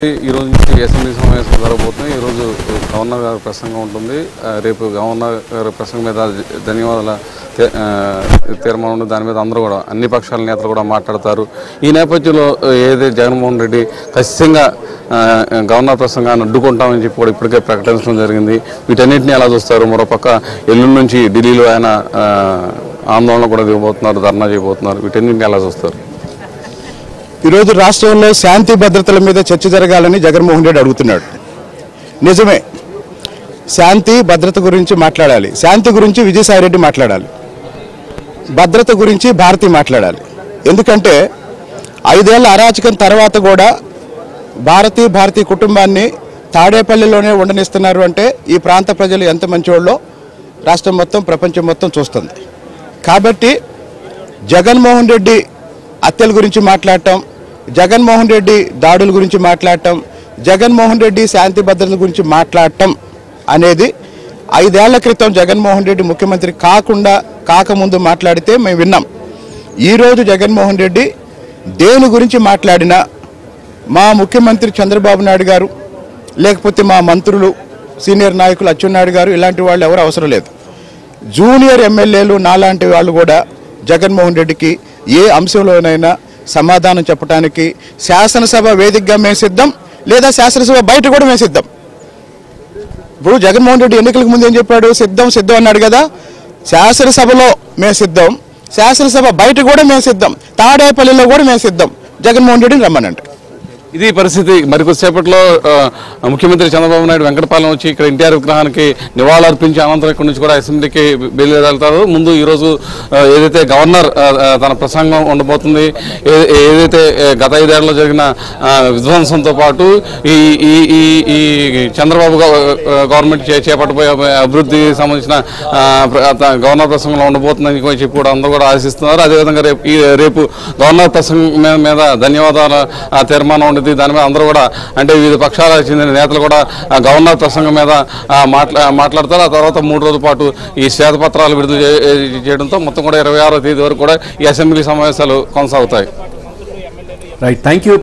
ఈ రోజు నుంచి అసెంబ్లీ సమావేశం జరగబోతుంది। ఈ రోజు గవర్నర్ గారి ప్రసంగం ఉంటుంది। రేపు గవర్నర్ గారి ప్రసంగం మీద ధన్యవాదాల తీర్మానం ఉంది। దాని మీద అందరూ కూడా అన్ని పక్షాల నేతలు కూడా మాట్లాడతారు। ఈ నేపథ్యంలో ఏదైతే జగన్మోహన్ రెడ్డి ఖచ్చితంగా గవర్నర్ ప్రసంగాన్ని అడ్డుకుంటామని చెప్పి కూడా ఇప్పటికే ప్రకటించడం జరిగింది। వీటన్నిటిని ఎలా చూస్తారు? మరోపక్క ఎల్లుండి నుంచి ఢిల్లీలో ఆయన ఆందోళన కూడా దిగబోతున్నారు, ధర్నా చేయబోతున్నారు। వీటన్నిటిని ఎలా చూస్తారు? ఈరోజు రాష్ట్రంలో శాంతి భద్రతల మీద చర్చ జరగాలని జగన్మోహన్ రెడ్డి అడుగుతున్నాడు। నిజమే, శాంతి భద్రత గురించి మాట్లాడాలి, శాంతి గురించి విజయసాయిరెడ్డి మాట్లాడాలి, భద్రత గురించి భారతి మాట్లాడాలి। ఎందుకంటే 5 ఏళ్ల అరాచకం తర్వాత కూడా భారతి కుటుంబాన్ని తాడేపల్లిలోనే ఉండనిస్తున్నారు అంటే ఈ ప్రాంత ప్రజలు ఎంత మంచివాళ్ళో రాష్ట్రం మొత్తం ప్రపంచం మొత్తం చూస్తుంది। కాబట్టి జగన్మోహన్ రెడ్డి హత్యల గురించి మాట్లాడటం, జగన్మోహన్ రెడ్డి దాడుల గురించి మాట్లాడటం, జగన్మోహన్ రెడ్డి శాంతి భద్రతల గురించి మాట్లాడటం అనేది 5 ఏళ్ల క్రితం జగన్మోహన్ రెడ్డి ముఖ్యమంత్రి కాకముందు మాట్లాడితే మేము విన్నాం। ఈరోజు జగన్మోహన్ రెడ్డి దేని గురించి మాట్లాడినా మా ముఖ్యమంత్రి చంద్రబాబు నాయుడు గారు లేకపోతే మా మంత్రులు సీనియర్ నాయకులు అచ్చెన్నాయుడు గారు ఇలాంటి వాళ్ళు ఎవరు అవసరం లేదు। జూనియర్ ఎమ్మెల్యేలు నాలాంటి వాళ్ళు కూడా జగన్మోహన్ రెడ్డికి ఏ అంశంలోనైనా సమాధానం చెప్పడానికి శాసనసభ వేదికగా మేము సిద్ధం, లేదా శాసనసభ బయట కూడా మేము సిద్ధం। ఇప్పుడు జగన్మోహన్ రెడ్డి ఎన్నికలకు ముందు ఏం చెప్పాడు? సిద్ధం అన్నాడు కదా। శాసనసభలో మేము సిద్ధం, శాసనసభ బయట కూడా మేము సిద్ధం, తాడేపల్లిలో కూడా మేము సిద్ధం, జగన్మోహన్ రెడ్డిని రమ్మనండి। ఇది పరిస్థితి। మరికొద్దిసేపట్లో ముఖ్యమంత్రి చంద్రబాబు నాయుడు వెంకటపాలెం వచ్చి ఇక్కడ ఎన్టీఆర్ విగ్రహానికి నివాళులర్పించి అనంతరం ఇక్కడి నుంచి కూడా అసెంబ్లీకి బయలుదేరుతారు। ముందు ఈరోజు ఏదైతే గవర్నర్ తన ప్రసంగం ఉండబోతుంది, ఏదైతే గత 5 ఏళ్లలో జరిగిన విధ్వంసంతో పాటు ఈ చంద్రబాబు గవర్నమెంట్ చేపట్టబోయే అభివృద్ధికి సంబంధించిన గవర్నర్ ప్రసంగంలో ఉండబోతుందని చెప్పి కూడా అందరూ కూడా ఆశిస్తున్నారు। అదేవిధంగా రేపు గవర్నర్ ప్రసంగం మీద ధన్యవాదాల తీర్మానం ఉంటుంది। దాని మీద అందరూ కూడా అంటే వివిధ పక్షాలకు చెందిన నేతలు కూడా గవర్నర్ ప్రసంగం మీద మాట్లాడతారు। ఆ తర్వాత 3 రోజుల పాటు ఈ శ్వేతపత్రాలు విడుదల చేయడంతో మొత్తం కూడా 26వ తేదీ వరకు కూడా ఈ అసెంబ్లీ సమావేశాలు కొనసాగుతాయి। Right, thank you.